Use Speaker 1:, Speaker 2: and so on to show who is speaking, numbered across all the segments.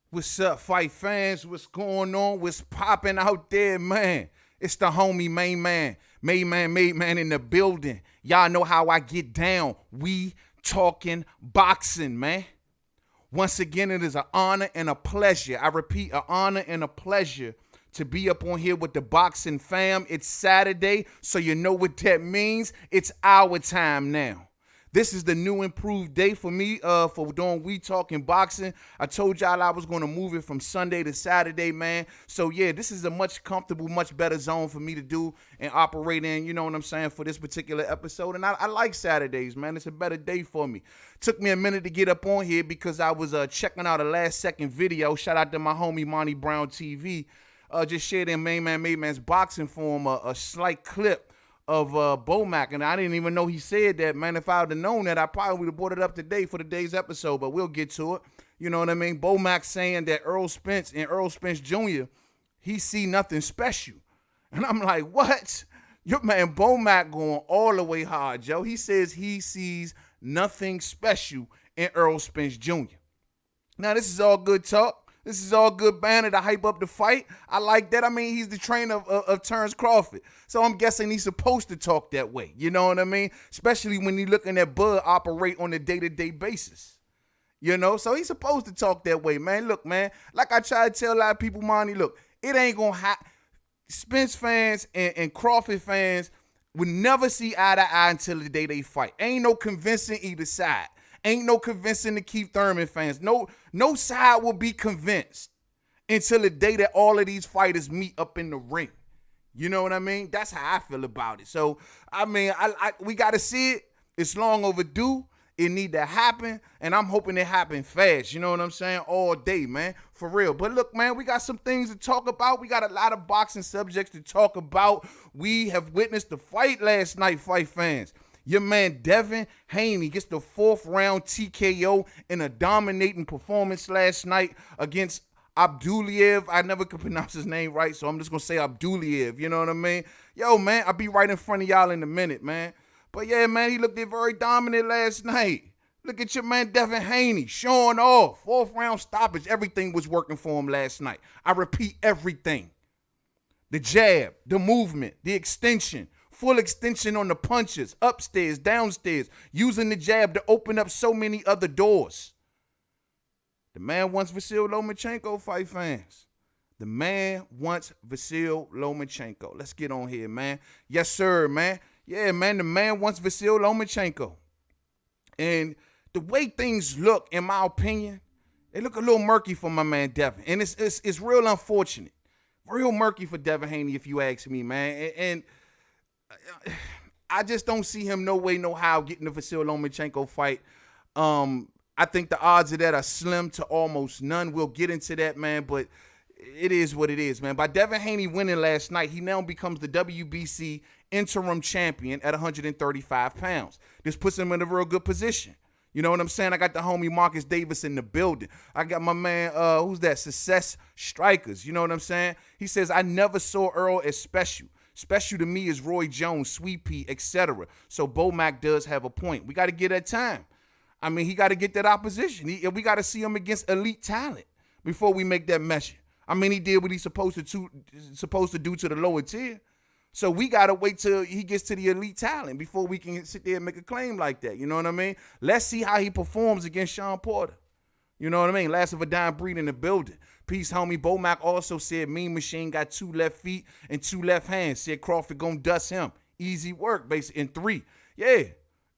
Speaker 1: What's up, fight fans? What's going on? What's popping out there, man? It's the homie main man in the building. Y'all know how I get down. We talking boxing, man. Once again, it is an honor and a pleasure. I repeat, an honor and a pleasure to be up on here with the boxing fam. It's Saturday, so you know what that means. It's our time now. This is the new improved day for me for doing We Talking Boxing. I told y'all I was going to move it from Sunday to Saturday, man. So, yeah, this is a much comfortable, much better zone for me to do and operate in, you know what I'm saying, for this particular episode. And I like Saturdays, man. It's a better day for me. Took me a minute to get up on here because I was checking out a last-second video. Shout out to my homie, Monty Brown TV. Just shared in Main Man's boxing form a slight clip of Bomac, and I didn't even know he said that, man. If I would have known that, I probably would have brought it up today for today's episode, but we'll get to it. You know what I mean? Bomac saying that Earl Spence Jr., he see nothing special. And I'm like, what? Your man Bomac going all the way hard, Joe. He says he sees nothing special in Earl Spence Jr. Now, this is all good talk. This is all good banner to hype up the fight. I like that. I mean, he's the trainer of Terrence Crawford. So I'm guessing he's supposed to talk that way. You know what I mean? Especially when you're looking at Bud operate on a day-to-day basis. You know? So he's supposed to talk that way, man. Look, man, like I try to tell a lot of people, Monty, look, it ain't going to happen. Spence fans and Crawford fans would never see eye to eye until the day they fight. Ain't no convincing either side. Ain't no convincing the Keith Thurman fans. No side will be convinced until the day that all of these fighters meet up in the ring. You know what I mean? That's how I feel about it. So, I mean, we got to see it. It's long overdue. It need to happen, and I'm hoping it happen fast. You know what I'm saying? All day, man. For real. But look, man, we got some things to talk about. We got a lot of boxing subjects to talk about. We have witnessed the fight last night, fight fans. Your man Devin Haney gets the 4th round TKO in a dominating performance last night against Abduliev. I never could pronounce his name right, so I'm just going to say Abduliev. You know what I mean? Yo, man, I'll be right in front of y'all in a minute, man. But yeah, man, he looked very dominant last night. Look at your man Devin Haney showing off. 4th round stoppage. Everything was working for him last night. I repeat, everything. The jab, the movement, the extension. Full extension on the punches, upstairs, downstairs, using the jab to open up so many other doors. The man wants Vasyl Lomachenko, fight fans. The man wants Vasyl Lomachenko. Let's get on here, man. Yes, sir, man. Yeah, man, the man wants Vasyl Lomachenko. And the way things look, in my opinion, they look a little murky for my man Devin. And it's real unfortunate. Real murky for Devin Haney, if you ask me, man. And I just don't see him no way, no how getting the Vasyl Lomachenko fight. I think the odds of that are slim to almost none. We'll get into that, man, but it is what it is, man. By Devin Haney winning last night, he now becomes the WBC interim champion at 135 pounds. This puts him in a real good position. You know what I'm saying? I got the homie Marcus Davis in the building. I got my man, who's that? Success Strikers. You know what I'm saying? He says, I never saw Earl as special. Special to me is Roy Jones, Sweet Pea, etc. So Bomac does have a point. We got to get that time. I mean, he got to get that opposition. We got to see him against elite talent before we make that measure. I mean, he did what he's supposed to do to the lower tier. So we got to wait till he gets to the elite talent before we can sit there and make a claim like that. You know what I mean? Let's see how he performs against Sean Porter. You know what I mean? Last of a dying breed in the building. Peace, homie. Bomac also said Mean Machine got 2 left feet and 2 left hands. Said Crawford gonna dust him. Easy work, basically, in 3. Yeah.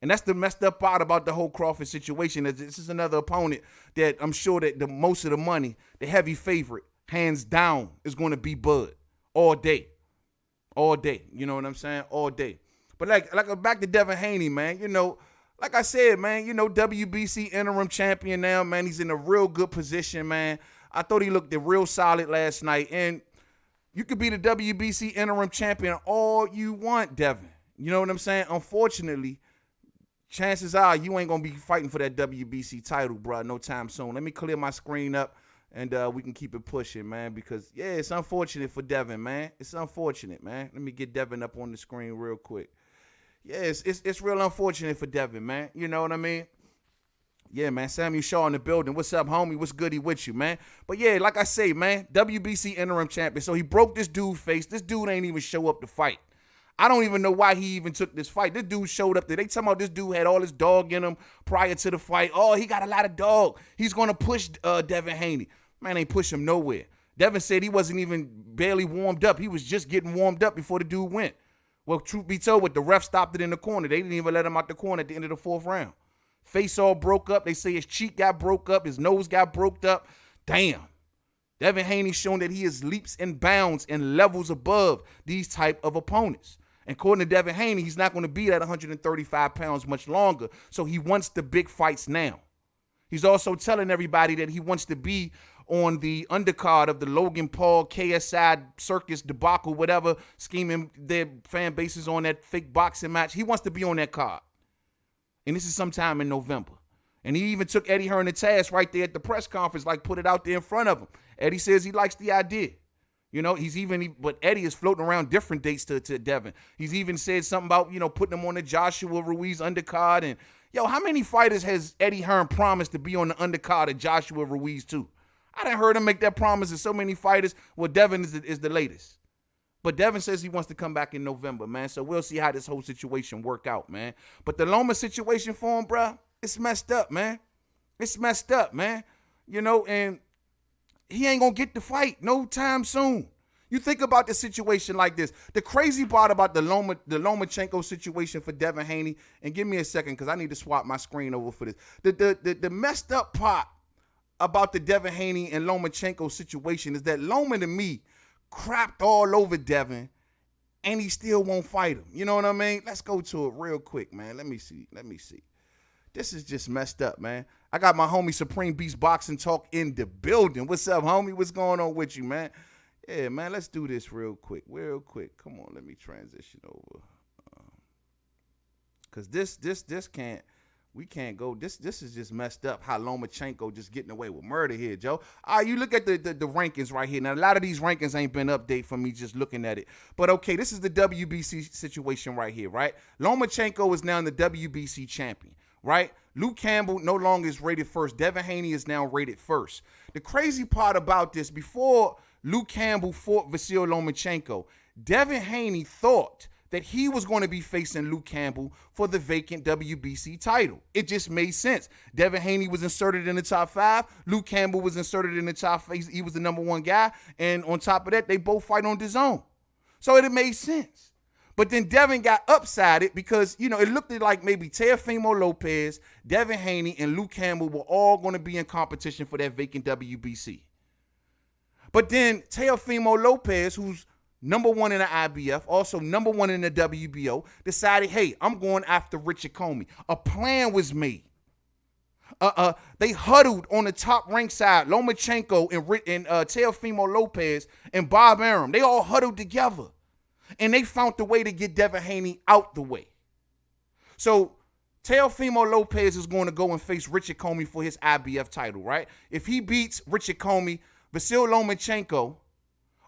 Speaker 1: And that's the messed up part about the whole Crawford situation. This is another opponent that I'm sure that the most of the money, the heavy favorite, hands down, is going to be Bud all day. All day. You know what I'm saying? All day. But like back to Devin Haney, man, you know, like I said, man, you know, WBC interim champion now, man. He's in a real good position, man. I thought he looked real solid last night. And you could be the WBC interim champion all you want, Devin. You know what I'm saying? Unfortunately, chances are you ain't going to be fighting for that WBC title, bro, no time soon. Let me clear my screen up, and we can keep it pushing, man, because, yeah, it's unfortunate for Devin, man. It's unfortunate, man. Let me get Devin up on the screen real quick. Yeah, it's real unfortunate for Devin, man. You know what I mean? Yeah, man, Samuel Shaw in the building. What's up, homie? What's goody with you, man? But, yeah, like I say, man, WBC interim champion. So he broke this dude's face. This dude ain't even show up to fight. I don't even know why he even took this fight. This dude showed up there. They talking about this dude had all his dog in him prior to the fight. Oh, he got a lot of dog. He's going to push Devin Haney. Man, ain't push him nowhere. Devin said he wasn't even barely warmed up. He was just getting warmed up before the dude went. Well, truth be told, the ref stopped it in the corner. They didn't even let him out the corner at the end of the 4th round. Face all broke up. They say his cheek got broke up. His nose got broke up. Damn. Devin Haney shown that he is leaps and bounds and levels above these type of opponents. And according to Devin Haney, he's not going to be at 135 pounds much longer. So he wants the big fights now. He's also telling everybody that he wants to be on the undercard of the Logan Paul, KSI circus debacle, whatever, scheming their fan bases on that fake boxing match. He wants to be on that card. And this is sometime in November. And he even took Eddie Hearn to task right there at the press conference, like put it out there in front of him. Eddie says he likes the idea. You know, but Eddie is floating around different dates to Devin. He's even said something about, you know, putting him on the Joshua Ruiz undercard. And, yo, how many fighters has Eddie Hearn promised to be on the undercard of Joshua Ruiz too? I done heard him make that promise to so many fighters. Well, Devin is the latest. But Devin says he wants to come back in November, man. So we'll see how this whole situation work out, man. But the Loma situation for him, bro, it's messed up, man. It's messed up, man. You know, and he ain't going to get the fight no time soon. You think about the situation like this. The crazy part about the Lomachenko situation for Devin Haney, and give me a second because I need to swap my screen over for this. The messed up part about the Devin Haney and Lomachenko situation is that Loma, to me, crapped all over Devin, and he still won't fight him. You know what I mean? Let's go to it real quick, man. Let me see. This is just messed up, man. I got my homie Supreme Beast Boxing Talk in the building. What's up, homie? What's going on with you, man? Yeah, man, let's do this real quick. Come on, let me transition over. Because we can't go. This is just messed up how Lomachenko just getting away with murder here, Joe. All right, you look at the rankings right here. Now, a lot of these rankings ain't been updated for me just looking at it. But, okay, this is the WBC situation right here, right? Lomachenko is now the WBC champion, right? Luke Campbell no longer is rated first. Devin Haney is now rated first. The crazy part about this, before Luke Campbell fought Vasyl Lomachenko, Devin Haney thought that he was going to be facing Luke Campbell for the vacant WBC title. It just made sense. Devin Haney was inserted in the top 5. Luke Campbell was inserted in the top 5. He was the number 1 guy. And on top of that, they both fight on DAZN. So it made sense. But then Devin got upsided because, you know, it looked like maybe Teofimo Lopez, Devin Haney, and Luke Campbell were all going to be in competition for that vacant WBC. But then Teofimo Lopez, who's number 1 in the IBF, also number 1 in the WBO, decided, hey, I'm going after Richard Comey. A plan was made. They huddled on the top rank side, Lomachenko and Teofimo Lopez and Bob Arum. They all huddled together. And they found the way to get Devin Haney out the way. So Teofimo Lopez is going to go and face Richard Comey for his IBF title, right? If he beats Richard Comey, Vasyl Lomachenko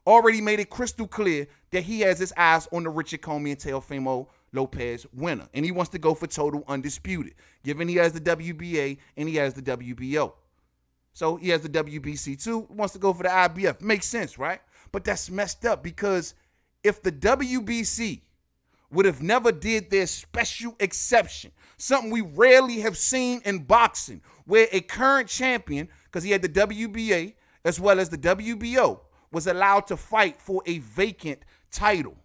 Speaker 1: already made it crystal clear that he has his eyes on the Richard Comey and Teofimo Lopez winner. And he wants to go for total undisputed, given he has the WBA and he has the WBO. So he has the WBC too, wants to go for the IBF. Makes sense, right? But that's messed up because if the WBC would have never did their special exception, something we rarely have seen in boxing, where a current champion, because he had the WBA as well as the WBO, was allowed to fight for a vacant title.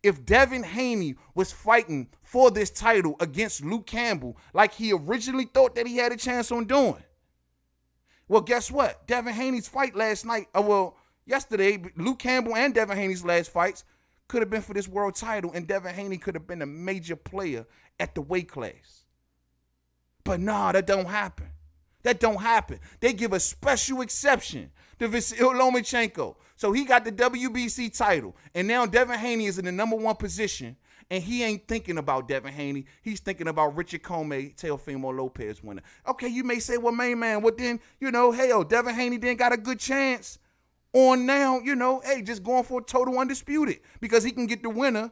Speaker 1: If Devin Haney was fighting for this title against Luke Campbell like he originally thought that he had a chance on doing, well, guess what? Devin Haney's fight last night, yesterday, Luke Campbell and Devin Haney's last fights could have been for this world title, and Devin Haney could have been a major player at the weight class. But nah, that don't happen. That don't happen. They give a special exception to Vasyl Lomachenko. So he got the WBC title, and now Devin Haney is in the number 1 position, and he ain't thinking about Devin Haney. He's thinking about Richard Comey, Teofimo Lopez winner. Okay, you may say, well, main man, well then, hell, Devin Haney then got a good chance on now, just going for total undisputed because he can get the winner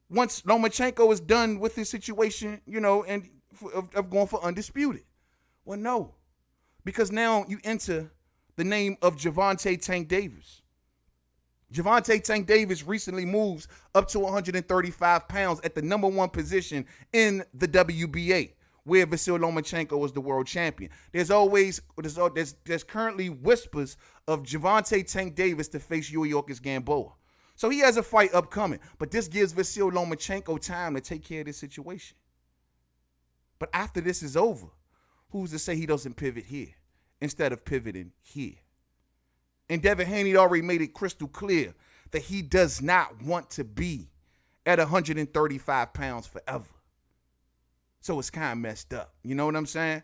Speaker 1: once Lomachenko is done with his situation, and of going for undisputed. Well, no, because now you enter the name of Gervonta Tank Davis. Gervonta Tank Davis recently moves up to 135 pounds at the number 1 position in the WBA, where Vasyl Lomachenko was the world champion. There's currently whispers of Gervonta Tank Davis to face Yuriorkis Gamboa. So he has a fight upcoming, but this gives Vasyl Lomachenko time to take care of this situation. But after this is over, who's to say he doesn't pivot here instead of pivoting here? And Devin Haney already made it crystal clear that he does not want to be at 135 pounds forever. So it's kind of messed up. You know what I'm saying?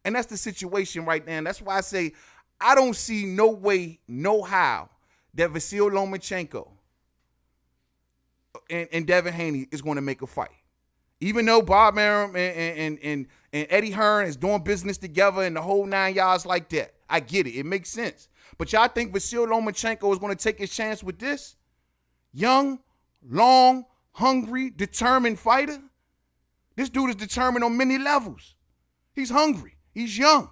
Speaker 1: And that's the situation right now. And that's why I say I don't see no way, no how that Vasyl Lomachenko and Devin Haney is going to make a fight. Even though Bob Arum and Eddie Hearn is doing business together and the whole 9 yards like that. I get it. It makes sense. But y'all think Vasyl Lomachenko is going to take his chance with this? Young, long, hungry, determined fighter? This dude is determined on many levels. He's hungry. He's young.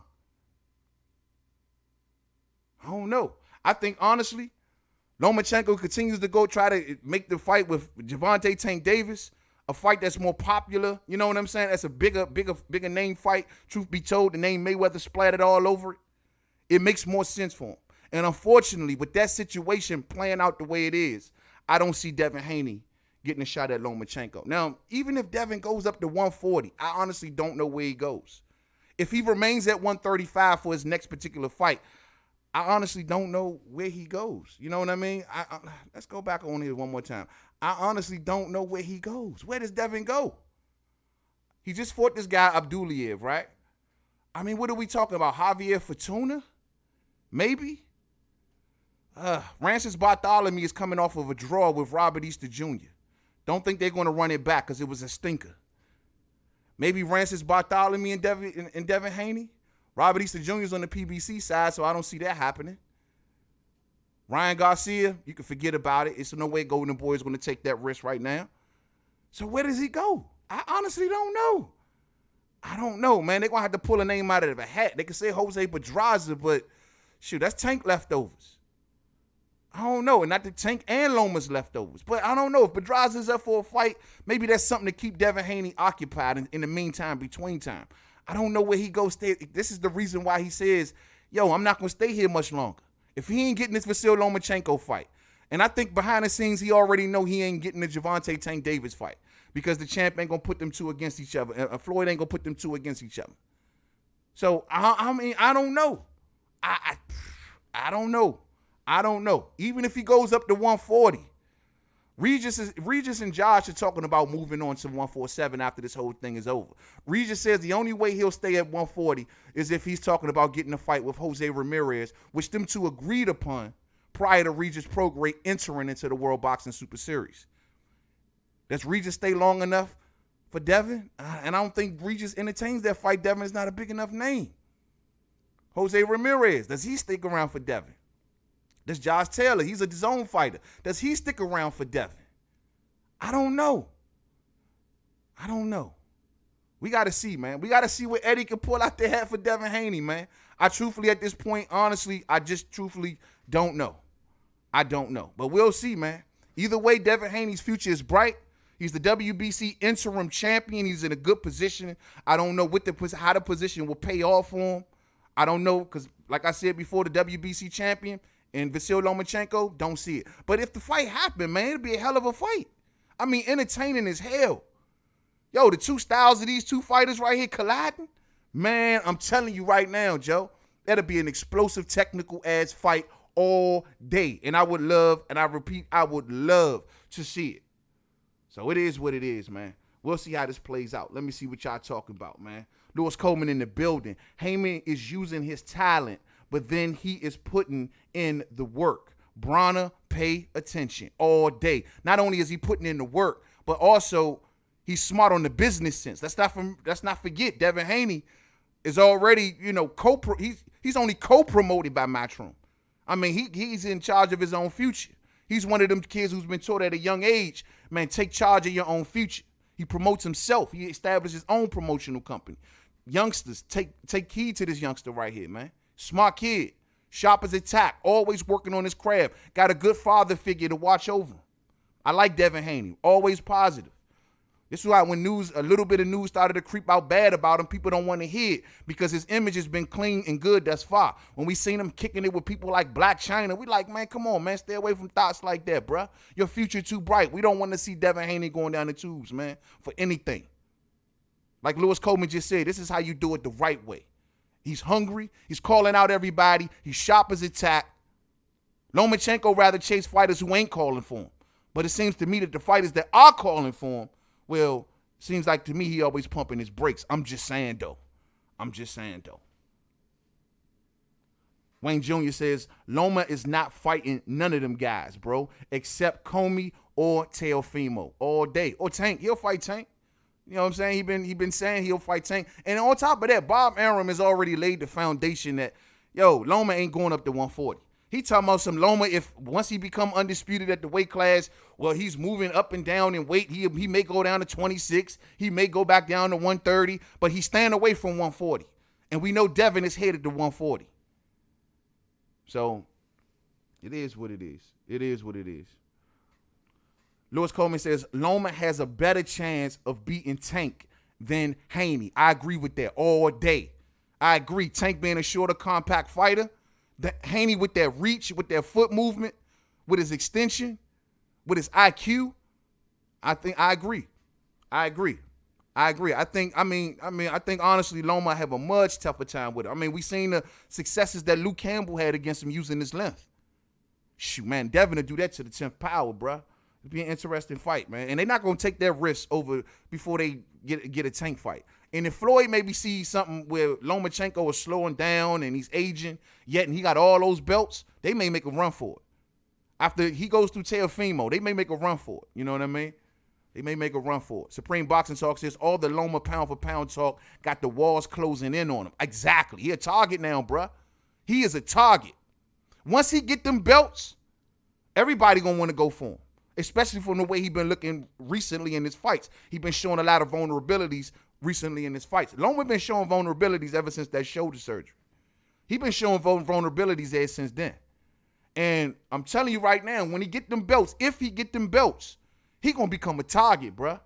Speaker 1: I don't know. I think, honestly, Lomachenko continues to go try to make the fight with Gervonta Tank Davis, a fight that's more popular. You know what I'm saying? That's a bigger name fight. Truth be told, the name Mayweather splattered all over it. It makes more sense for him. And unfortunately, with that situation playing out the way it is, I don't see Devin Haney getting a shot at Lomachenko. Now, even if Devin goes up to 140, I honestly don't know where he goes. If he remains at 135 for his next particular fight, I honestly don't know where he goes. You know what I mean? Let's go back on here one more time. I honestly don't know where he goes. Where does Devin go? He just fought this guy, Abduliev, right? I mean, what are we talking about? Javier Fortuna? Maybe? Francis Bartholomew is coming off of a draw with Robert Easter Jr. Don't think they're going to run it back because it was a stinker. Maybe Francis Bartholomew and Devin Haney. Robert Easter Jr. is on the PBC side, so I don't see that happening. Ryan Garcia, you can forget about it. It's no way Goldenboy is going to take that risk right now. So where does he go? I honestly don't know. I don't know, man. They're going to have to pull a name out of a hat. They can say Jose Pedraza, but shoot, that's Tank leftovers. I don't know. And not the Tank and Loma's leftovers. But I don't know. If Pedraza's up for a fight, maybe that's something to keep Devin Haney occupied in the meantime, between time. I don't know where he goes. This is the reason why he says, yo, I'm not going to stay here much longer. If he ain't getting this Vasyl Lomachenko fight, and I think behind the scenes he already know he ain't getting the Gervonta Tank Davis fight because the champ ain't going to put them two against each other. And Floyd ain't going to put them two against each other. So, I mean, I don't know. I don't know. I don't know. Even if he goes up to 140, Regis and Josh are talking about moving on to 147 after this whole thing is over. Regis says the only way he'll stay at 140 is if he's talking about getting a fight with Jose Ramirez, which them two agreed upon prior to Regis Prograis entering into the World Boxing Super Series. Does Regis stay long enough for Devin? And I don't think Regis entertains that fight. Devin is not a big enough name. Jose Ramirez, does he stick around for Devin? Does Josh Taylor, he's a zone fighter, does he stick around for Devin? I don't know. We got to see, man. We got to see what Eddie can pull out the hat for Devin Haney, man. I truthfully, at this point, honestly, I just truthfully don't know. I don't know. But we'll see, man. Either way, Devin Haney's future is bright. He's the WBC interim champion. He's in a good position. I don't know how the position will pay off for him. I don't know because, like I said before, the WBC champion and Vasyl Lomachenko, don't see it. But if the fight happened, man, it'd be a hell of a fight. I mean, entertaining as hell. Yo, the two styles of these two fighters right here colliding, man, I'm telling you right now, Joe, that'll be an explosive technical-ass fight all day. And I would love, and I repeat, I would love to see it. So it is what it is, man. We'll see how this plays out. Let me see what y'all talking about, man. Lewis Coleman in the building. Heyman is using his talent, but then he is putting in the work. Bronner, pay attention all day. Not only is he putting in the work, but also he's smart on the business sense. Let's not forget Devin Haney is already, he's only co-promoted by Matchroom. I mean, he's in charge of his own future. He's one of them kids who's been taught at a young age, man, take charge of your own future. He promotes himself. He established his own promotional company. Youngsters, take heed to this youngster right here, man. Smart kid. Sharp as a tack. Always working on his craft. Got a good father figure to watch over him. I like Devin Haney. Always positive. This is why when a little bit of news started to creep out bad about him, people don't want to hear it because his image has been clean and good thus far. When we seen him kicking it with people like Black China, we like, man, come on, man. Stay away from thoughts like that, bruh. Your future too bright. We don't want to see Devin Haney going down the tubes, man, for anything. Like Lewis Coleman just said, this is how you do it the right way. He's hungry. He's calling out everybody. He's sharp as a tack. Lomachenko rather chase fighters who ain't calling for him. But it seems to me that the fighters that are calling for him, well, seems like to me he always pumping his brakes. I'm just saying, though. Wayne Jr. says, Loma is not fighting none of them guys, bro, except Comey or Teofimo all day. Or Tank. He'll fight Tank. You know what I'm saying? He been saying he'll fight Tank. And on top of that, Bob Arum has already laid the foundation that, Loma ain't going up to 140. He talking about some Loma, if once he become undisputed at the weight class, well, he's moving up and down in weight. He may go down to 26. He may go back down to 130, but he's staying away from 140. And we know Devin is headed to 140. So it is what it is. It is what it is. Lewis Coleman says Loma has a better chance of beating Tank than Haney. I agree with that all day. I agree. Tank being a shorter, compact fighter. Haney with that reach, with that foot movement, with his extension, with his IQ. I agree. I think honestly, Loma have a much tougher time with it. I mean, we seen the successes that Luke Campbell had against him using his length. Shoot, man, Devin to do that to the 10th power, bruh. It'd be an interesting fight, man. And they're not going to take their risks over before they get a Tank fight. And if Floyd maybe sees something where Lomachenko is slowing down and he's aging, yet and he got all those belts, they may make a run for it. After he goes through Teofimo, they may make a run for it. You know what I mean? They may make a run for it. Supreme Boxing Talk says all the Loma pound-for-pound talk got the walls closing in on him. Exactly. He a target now, bruh. He is a target. Once he get them belts, everybody going to want to go for him, especially from the way he been looking recently in his fights. He been showing a lot of vulnerabilities recently in his fights. Loma been showing vulnerabilities ever since that shoulder surgery. He been showing vulnerabilities there since then. And I'm telling you right now, when he get them belts, if he get them belts, he going to become a target, bruh.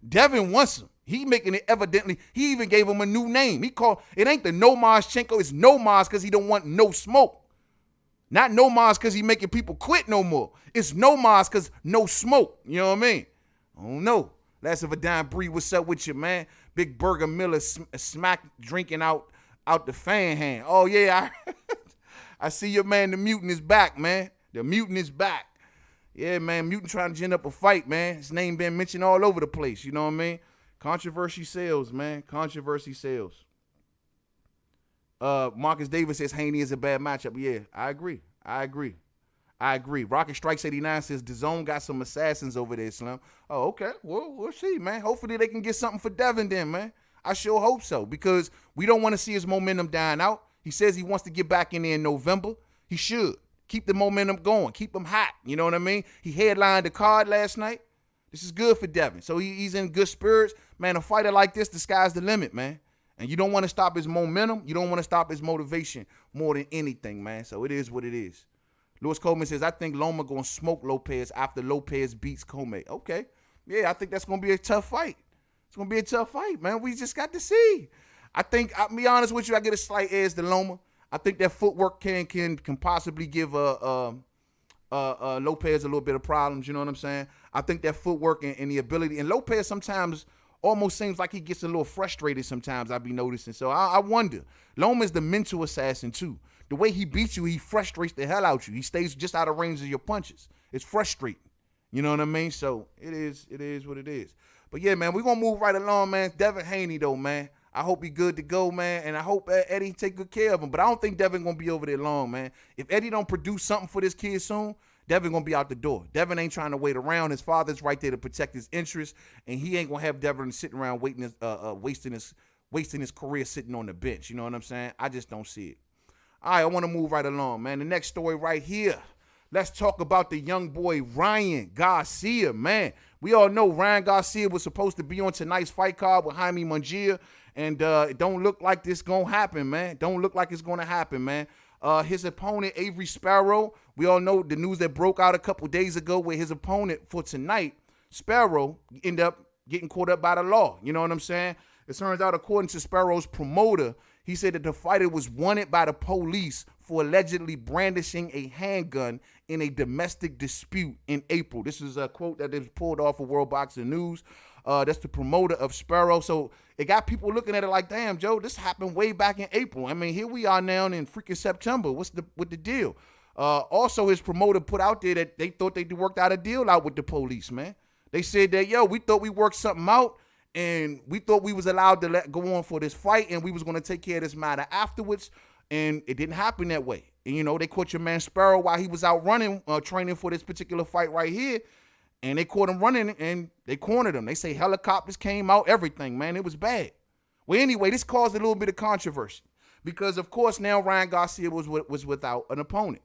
Speaker 1: Devin wants him. He making it evidently. He even gave him a new name. He called, it ain't the Nomaschenko, it's Nomaz because he don't want no smoke. Not Nomaz because he making people quit no more. It's Nomaz because no smoke. You know what I mean? I don't know. Last of a dime breed, what's up with you, man? Big Burger Miller smack drinking out the fan hand. Oh, yeah, I see your man, the mutant is back, man. The mutant is back. Yeah, man, mutant trying to gin up a fight, man. His name been mentioned all over the place, you know what I mean? Controversy sells, man. Controversy sells. Marcus Davis says Haney is a bad matchup. Yeah, I agree. Rocket Strikes 89 says DAZN got some assassins over there, Slim. Oh, okay. Well, we'll see, man. Hopefully they can get something for Devin then, man. I sure hope so, because we don't want to see his momentum dying out. He says he wants to get back in there in November. He should. Keep the momentum going. Keep him hot. You know what I mean? He headlined the card last night. This is good for Devin. So he's in good spirits. Man, a fighter like this, the sky's the limit, man. And you don't want to stop his momentum. You don't want to stop his motivation more than anything, man. So it is what it is. Lewis Coleman says, I think Loma going to smoke Lopez after Lopez beats Comey. Okay. Yeah, I think that's going to be a tough fight. It's going to be a tough fight, man. We just got to see. I think, I'll be honest with you, I get a slight edge to Loma. I think that footwork can possibly give Lopez a little bit of problems, you know what I'm saying? I think that footwork and the ability, and Lopez sometimes almost seems like he gets a little frustrated sometimes, I be noticing. So I wonder. Loma's the mental assassin too. The way he beats you, he frustrates the hell out you. He stays just out of range of your punches. It's frustrating. You know what I mean? So it is what it is. But yeah, man, we're going to move right along, man. Devin Haney, though, man. I hope he good to go, man, and I hope Eddie take good care of him. But I don't think Devin going to be over there long, man. If Eddie don't produce something for this kid soon, Devin going to be out the door. Devin ain't trying to wait around. His father's right there to protect his interests, and he ain't going to have Devin sitting around wasting his career sitting on the bench. You know what I'm saying? I just don't see it. All right, I want to move right along, man. The next story right here. Let's talk about the young boy Ryan Garcia, man. We all know Ryan Garcia was supposed to be on tonight's fight card with Jaime Munguia, and it don't look like this going to happen, man. Don't look like it's going to happen, man. His opponent, Avery Sparrow, we all know the news that broke out a couple days ago where his opponent for tonight, Sparrow, ended up getting caught up by the law. You know what I'm saying? It turns out, according to Sparrow's promoter, he said that the fighter was wanted by the police for allegedly brandishing a handgun in a domestic dispute in April. This is a quote that is pulled off of World Boxing News. That's the promoter of Sparrow. So it got people looking at it like, damn, Joe, this happened way back in April. I mean, here we are now in freaking September. What's the deal? Also, his promoter put out there that they thought they worked out a deal out with the police, man. They said that, yo, we thought we worked something out, and we thought we was allowed to let go on for this fight, and we was going to take care of this matter afterwards, and it didn't happen that way. And, you know, they caught your man Sparrow while he was out running, training for this particular fight right here, and they caught him running, and they cornered him. They say helicopters came out, everything, man. It was bad. Well, anyway, this caused a little bit of controversy because, of course, now Ryan Garcia was without an opponent.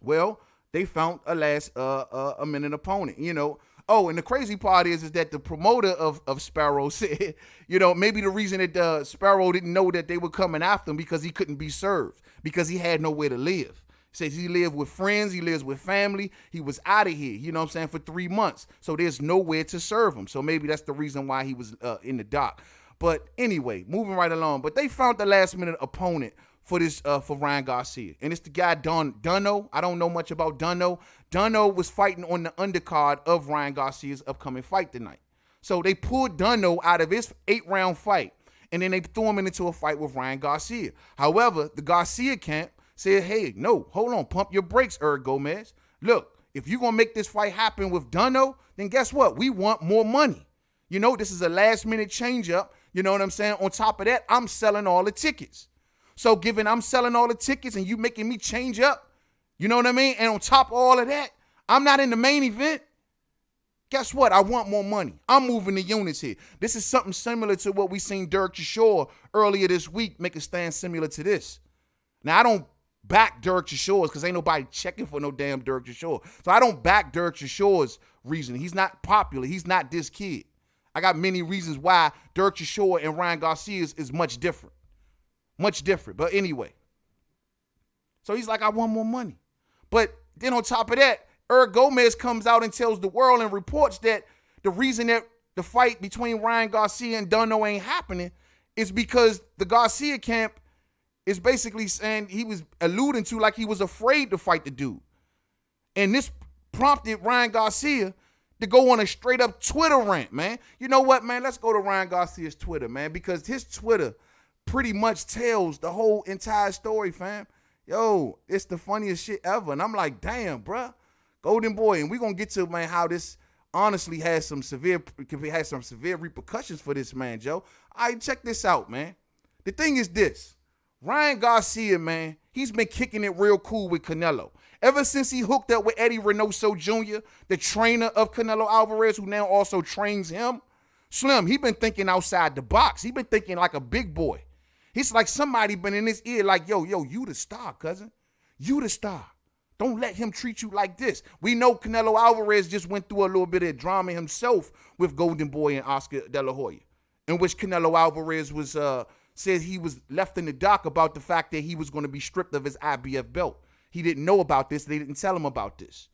Speaker 1: Well, they found a last-minute opponent. You know, Oh, and the crazy part is that the promoter of Sparrow said, maybe the reason that Sparrow didn't know that they were coming after him because he couldn't be served, because he had nowhere to live. He says he lived with friends, he lives with family, he was out of here, for 3 months. So there's nowhere to serve him. So maybe that's the reason why he was in the dock. But anyway, moving right along. But they found the last minute opponent for this for Ryan Garcia. And it's the guy Dunno. I don't know much about Dunno. Dunno was fighting on the undercard of Ryan Garcia's upcoming fight tonight. So they pulled Dunno out of his 8-round fight, and then they threw him into a fight with Ryan Garcia. However, the Garcia camp said, hey, no, hold on, pump your brakes, Gomez. Look, if you're going to make this fight happen with Dunno, then guess what? We want more money. This is a last-minute change-up. You know what I'm saying? On top of that, I'm selling all the tickets. So given I'm selling all the tickets and you making me change up, you know what I mean? And on top of all of that, I'm not in the main event. Guess what? I want more money. I'm moving the units here. This is something similar to what we seen Derek Chisora earlier this week make a stand similar to this. Now, I don't back Derek Chisora because ain't nobody checking for no damn Derek Chisora. So I don't back Derek Chisora's reasoning. He's not popular. He's not this kid. I got many reasons why Derek Chisora and Ryan Garcia is much different. Much different. But anyway. So he's like, I want more money. But then on top of that, Gomez comes out and tells the world and reports that the reason that the fight between Ryan Garcia and Dunno ain't happening is because the Garcia camp is basically saying, he was alluding to like he was afraid to fight the dude. And this prompted Ryan Garcia to go on a straight up Twitter rant, man. You know what, man? Let's go to Ryan Garcia's Twitter, man, because his Twitter pretty much tells the whole entire story, fam. Yo, it's the funniest shit ever. And I'm like, damn, bruh. Goldenboy. And we're going to get to, man, how this honestly has some severe repercussions for this man, Joe. All right, check this out, man. The thing is this. Ryan Garcia, man, he's been kicking it real cool with Canelo. Ever since he hooked up with Eddie Reynoso Jr., the trainer of Canelo Alvarez, who now also trains him, Slim, he been thinking outside the box. He been thinking like a big boy. He's like somebody been in his ear like, yo, you the star, cousin. You the star. Don't let him treat you like this. We know Canelo Alvarez just went through a little bit of drama himself with Goldenboy and Oscar De La Hoya, in which Canelo Alvarez was said he was left in the dock about the fact that he was going to be stripped of his IBF belt. He didn't know about this. They didn't tell him about this.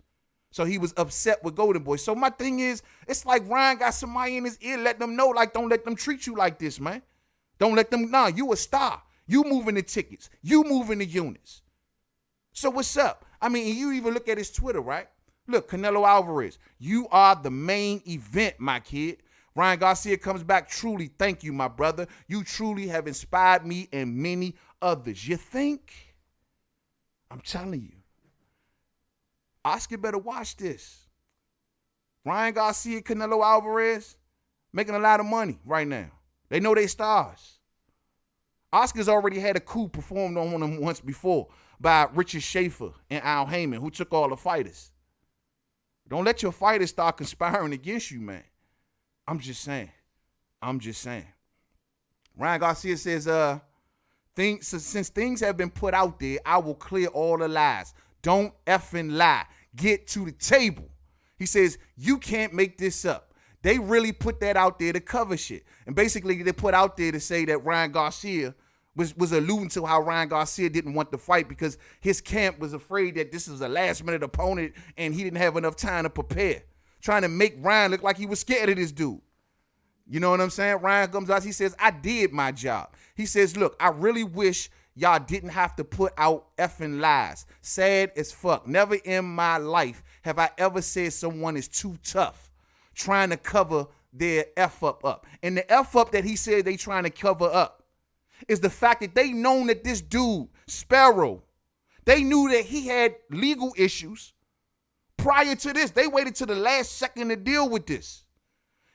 Speaker 1: So he was upset with Goldenboy. So my thing is, it's like Ryan got somebody in his ear letting them know, like, don't let them treat you like this, man. Don't let them, you a star. You moving the tickets. You moving the units. So what's up? I mean, you even look at his Twitter, right? Look, Canelo Alvarez, you are the main event, my kid. Ryan Garcia comes back. Truly, thank you, my brother. You truly have inspired me and many others. You think? I'm telling you. Oscar better watch this. Ryan Garcia, Canelo Alvarez, making a lot of money right now. They know they stars. Oscar's already had a coup performed on him once before by Richard Schaefer and Al Heyman, who took all the fighters. Don't let your fighters start conspiring against you, man. I'm just saying. Ryan Garcia says, since things have been put out there, I will clear all the lies. Don't effing lie. Get to the table. He says, you can't make this up. They really put that out there to cover shit. And basically, they put out there to say that Ryan Garcia was alluding to how Ryan Garcia didn't want to fight because his camp was afraid that this was a last-minute opponent and he didn't have enough time to prepare. Trying to make Ryan look like he was scared of this dude. You know what I'm saying? Ryan comes out, he says, I did my job. He says, look, I really wish y'all didn't have to put out effing lies. Sad as fuck. Never in my life have I ever said someone is too tough trying to cover their F up. And the F up that he said they trying to cover up is the fact that they known that this dude, Sparrow, they knew that he had legal issues. Prior to this, they waited to the last second to deal with this.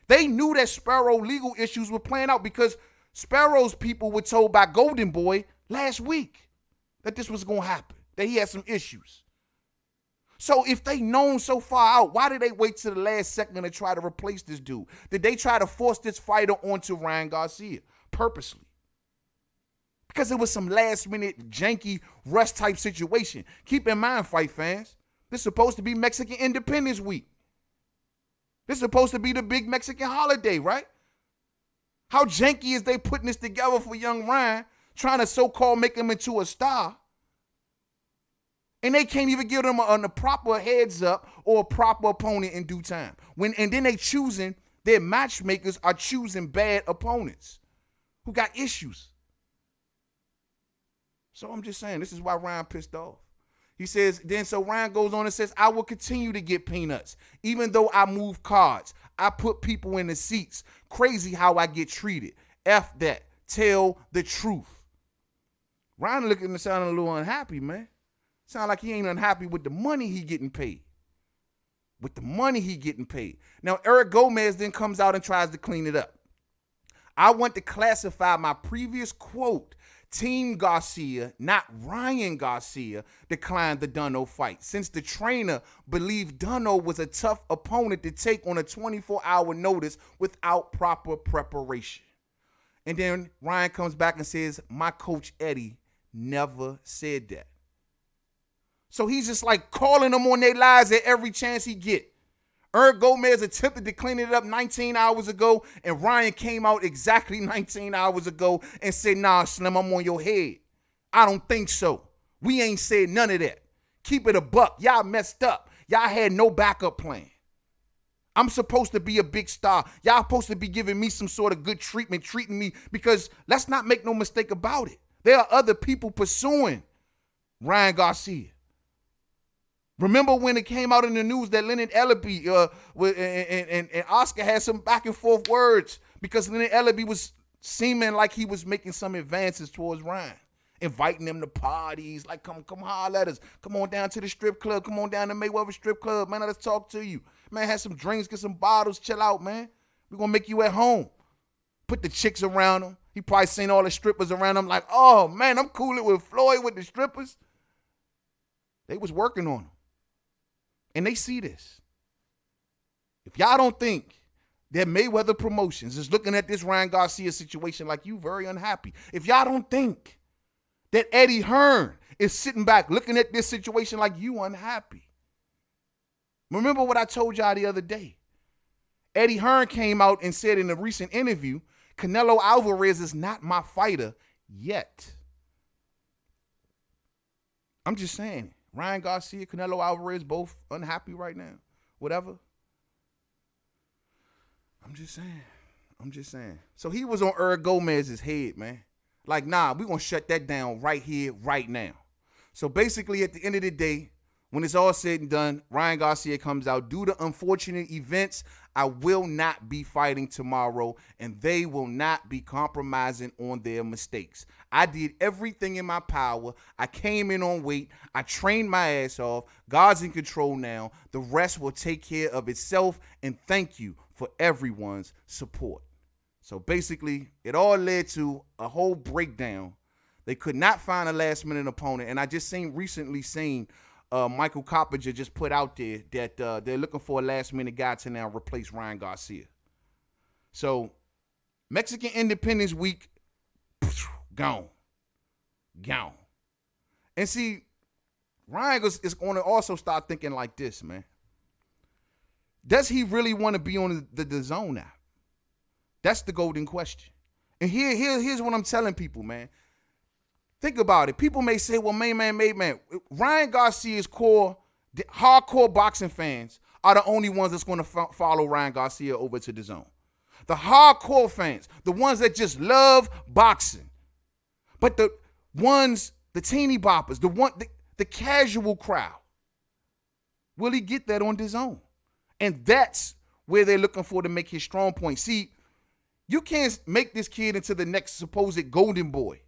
Speaker 1: They knew that Sparrow legal issues were playing out because Sparrow's people were told by Goldenboy last week that this was going to happen, that he had some issues. So if they known so far out, why did they wait to the last second to try to replace this dude? Did they try to force this fighter onto Ryan Garcia purposely? Because it was some last-minute, janky, rush-type situation. Keep in mind, fight fans, this is supposed to be Mexican Independence Week. This is supposed to be the big Mexican holiday, right? How janky is they putting this together for young Ryan, trying to so-called make him into a star? And they can't even give them a proper heads up or a proper opponent in due time. And then they choosing, their matchmakers are choosing bad opponents who got issues. So I'm just saying, this is why Ryan pissed off. He says, so Ryan goes on and says, I will continue to get peanuts. Even though I move cards, I put people in the seats. Crazy how I get treated. F that. Tell the truth. Ryan looking and sounding a little unhappy, man. Sound like he ain't unhappy with the money he getting paid. With the money he getting paid. Now, Eric Gomez then comes out and tries to clean it up. I want to classify my previous quote. Team Garcia, not Ryan Garcia, declined the Dunno fight since the trainer believed Dunno was a tough opponent to take on a 24-hour notice without proper preparation. And then Ryan comes back and says, my coach Eddie never said that. So he's just like calling them on their lies at every chance he get. Eric Gomez attempted to clean it up 19 hours ago, and Ryan came out exactly 19 hours ago and said, nah, Slim, I'm on your head. I don't think so. We ain't said none of that. Keep it a buck. Y'all messed up. Y'all had no backup plan. I'm supposed to be a big star. Y'all supposed to be giving me some sort of good treatment, treating me, because let's not make no mistake about it. There are other people pursuing Ryan Garcia. Remember when it came out in the news that Leonard Ellaby and Oscar had some back and forth words because Leonard Ellaby was seeming like he was making some advances towards Ryan, inviting them to parties, like come holler at us, come on down to the strip club, come on down to Mayweather strip club, man, let's talk to you. Man, have some drinks, get some bottles, chill out, man. We're going to make you at home. Put the chicks around him. He probably seen all the strippers around him like, oh, man, I'm cooling with Floyd with the strippers. They was working on him. And they see this. If y'all don't think that Mayweather Promotions is looking at this Ryan Garcia situation like you very unhappy, if y'all don't think that Eddie Hearn is sitting back looking at this situation like you unhappy, remember what I told y'all the other day. Eddie Hearn came out and said in a recent interview, Canelo Alvarez is not my fighter yet. I'm just saying. Ryan Garcia, Canelo Alvarez, both unhappy right now. Whatever. I'm just saying. So he was on Eric Gomez's head, man. Like, nah, we're going to shut that down right here, right now. So basically, at the end of the day, when it's all said and done, Ryan Garcia comes out. Due to unfortunate events, I will not be fighting tomorrow, and they will not be compromising on their mistakes. I did everything in my power. I came in on weight. I trained my ass off. God's in control now. The rest will take care of itself, and thank you for everyone's support. So basically, it all led to a whole breakdown. They could not find a last-minute opponent, and I just recently seen Michael Coppinger just put out there that they're looking for a last-minute guy to now replace Ryan Garcia. So, Mexican Independence Week, gone. And see, Ryan is going to also start thinking like this, man. Does he really want to be on the zone now? That's the golden question. And here's what I'm telling people, man. Think about it. People may say, well, man, Ryan Garcia's hardcore boxing fans are the only ones that's going to follow Ryan Garcia over to the zone. The hardcore fans, the ones that just love boxing. But the ones, the teeny boppers, the casual crowd, will he get that on the zone? And that's where they're looking for to make his strong point. See, you can't make this kid into the next supposed Goldenboy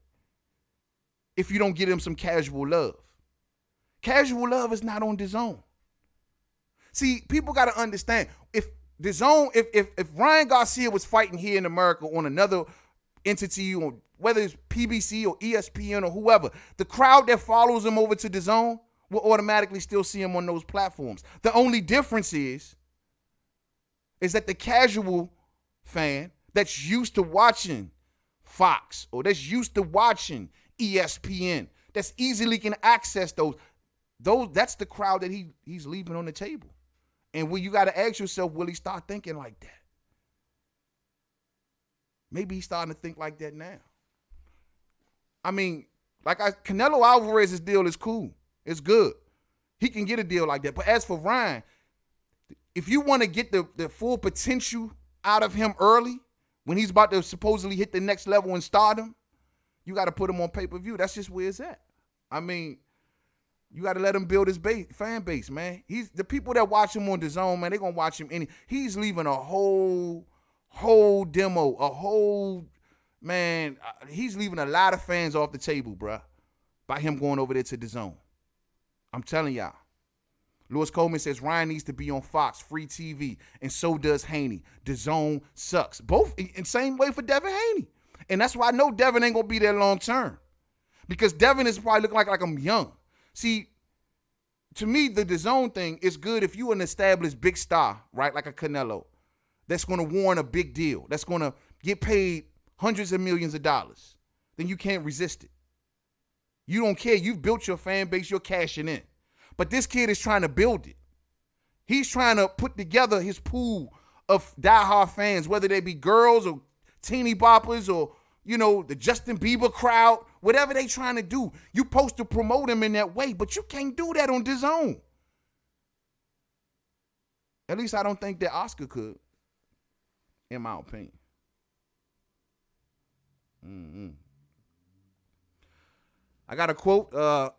Speaker 1: if you don't get him some casual love. Casual love is not on the zone. See, people got to understand, if the zone, if Ryan Garcia was fighting here in America on another entity, or whether it's PBC or ESPN or whoever, the crowd that follows him over to the zone will automatically still see him on those platforms. The only difference is that the casual fan that's used to watching Fox or that's used to watching ESPN, that's easily can access those that's the crowd that he's leaving on the table. And when you got to ask yourself, will he start thinking like that? Maybe he's starting to think like that now. I mean, Canelo Alvarez's deal is cool. It's good. He can get a deal like that. But as for Ryan, if you want to get the full potential out of him early, when he's about to supposedly hit the next level in stardom, you got to put him on pay-per-view. That's just where it's at. I mean, you got to let him build his fan base, man. The people that watch him on DAZN, man, they're going to watch him. He's leaving a whole demo, he's leaving a lot of fans off the table, bruh, by him going over there to DAZN. I'm telling y'all. Lewis Coleman says Ryan needs to be on Fox, free TV, and so does Haney. DAZN sucks. Both in same way for Devin Haney. And that's why I know Devin ain't going to be there long term. Because Devin is probably looking like I'm young. See, to me, the DAZN thing is good if you an established big star, right, like a Canelo, that's going to warrant a big deal, that's going to get paid hundreds of millions of dollars. Then you can't resist it. You don't care. You've built your fan base. You're cashing in. But this kid is trying to build it. He's trying to put together his pool of diehard fans, whether they be girls or teeny boppers or, the Justin Bieber crowd, whatever they trying to do. You supposed to promote him in that way, but you can't do that on DAZN. At least I don't think that Oscar could, in my opinion. I got a quote.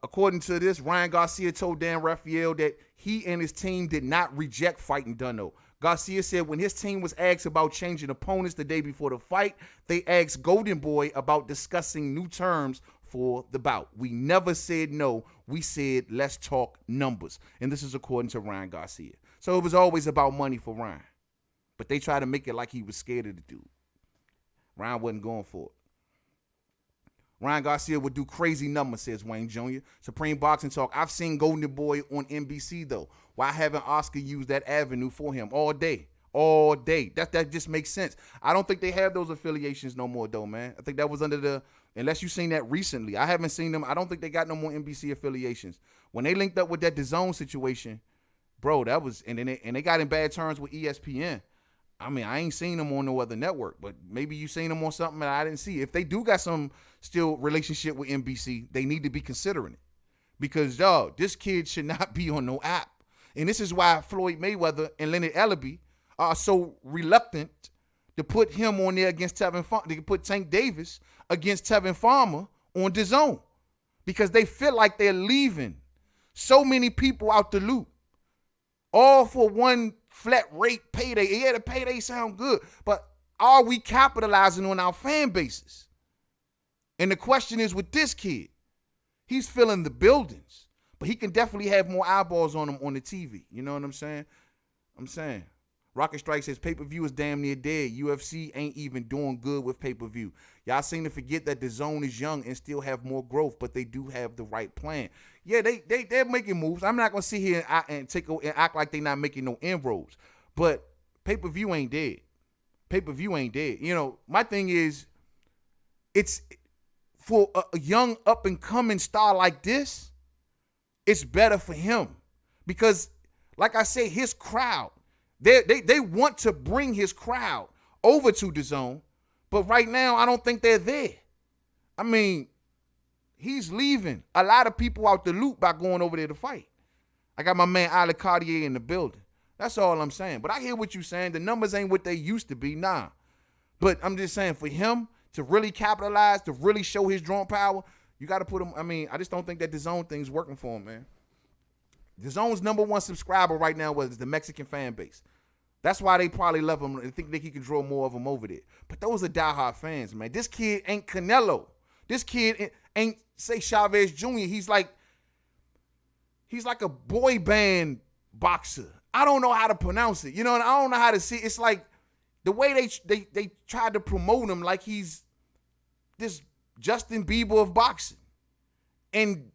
Speaker 1: According to this, Ryan Garcia told Dan Rafael that he and his team did not reject fighting Dunno. Garcia said when his team was asked about changing opponents the day before the fight, they asked Goldenboy about discussing new terms for the bout. We never said no. We said, let's talk numbers. And this is according to Ryan Garcia. So it was always about money for Ryan. But they tried to make it like he was scared of the dude. Ryan wasn't going for it. Ryan Garcia would do crazy numbers, says Wayne Jr. Supreme Boxing Talk. I've seen Goldenboy on NBC, though. Why haven't Oscar used that avenue for him all day? All day. That just makes sense. I don't think they have those affiliations no more, though, man. I think that was unless you've seen that recently. I haven't seen them. I don't think they got no more NBC affiliations. When they linked up with that DAZN situation, bro, that was, and they got in bad terms with ESPN. I mean, I ain't seen them on no other network, but maybe you seen them on something that I didn't see. If they do got some still relationship with NBC, they need to be considering it. Because, this kid should not be on no app. And this is why Floyd Mayweather and Leonard Ellaby are so reluctant to put him on there against Tevin Farmer. They can put Tank Davis against Tevin Farmer on DAZN. Because they feel like they're leaving so many people out the loop. All for one flat rate payday. Yeah, the payday sound good, but are we capitalizing on our fan bases? And the question is with this kid, he's filling the buildings, but he can definitely have more eyeballs on him on the TV. You know what I'm saying? Rocket Strike says pay-per-view is damn near dead. UFC ain't even doing good with pay-per-view. Y'all seem to forget that DAZN is young and still have more growth, but they do have the right plan. Yeah, they're making moves. I'm not gonna sit here and act like they're not making no inroads. But pay-per-view ain't dead. Pay-per-view ain't dead. My thing is, it's for a young up-and-coming star like this, it's better for him. Because, like I say, his crowd, they want to bring his crowd over to DAZN, but right now I don't think they're there. I mean, he's leaving a lot of people out the loop by going over there to fight. I got my man Ale Cartier in the building. That's all I'm saying. But I hear what you're saying. The numbers ain't what they used to be, nah. But I'm just saying, for him to really capitalize, to really show his drawing power, you got to put him. I just don't think that DAZN thing's working for him, man. DAZN's number one subscriber right now was the Mexican fan base. That's why they probably love him and think that he can draw more of them over there. But those are diehard fans, man. This kid ain't Canelo. This kid ain't, say, Chavez Jr. He's like a boy band boxer. I don't know how to pronounce it. And I don't know how to see it. It's like the way they tried to promote him like he's this Justin Bieber of boxing. And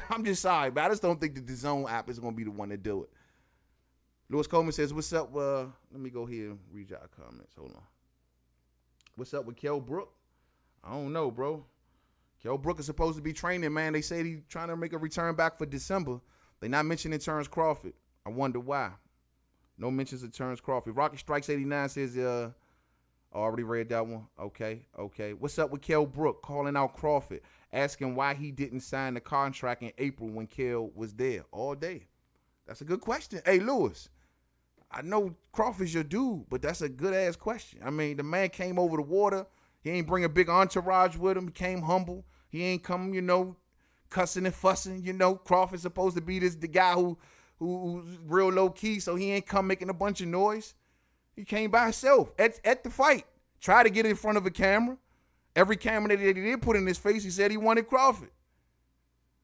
Speaker 1: I'm just sorry, but I just don't think the DAZN app is going to be the one to do it. Lewis Coleman says, what's up? Let me go here and read y'all comments. Hold on. What's up with Kell Brook? I don't know, bro. Kell Brook is supposed to be training, man. They say he's trying to make a return back for December. They're not mentioning Terrence Crawford. I wonder why. No mentions of Terrence Crawford. Rocky Strikes 89 says, I already read that one. Okay. What's up with Kell Brook calling out Crawford, asking why he didn't sign the contract in April when Kell was there all day? That's a good question. Hey, Lewis, I know Crawford's your dude, but that's a good-ass question. I mean, the man came over the water. He ain't bring a big entourage with him. He came humble. He ain't come, cussing and fussing. Crawford's supposed to be the guy who's real low-key, so he ain't come making a bunch of noise. He came by himself at the fight. Tried to get in front of a camera. Every camera that he did put in his face, he said he wanted Crawford.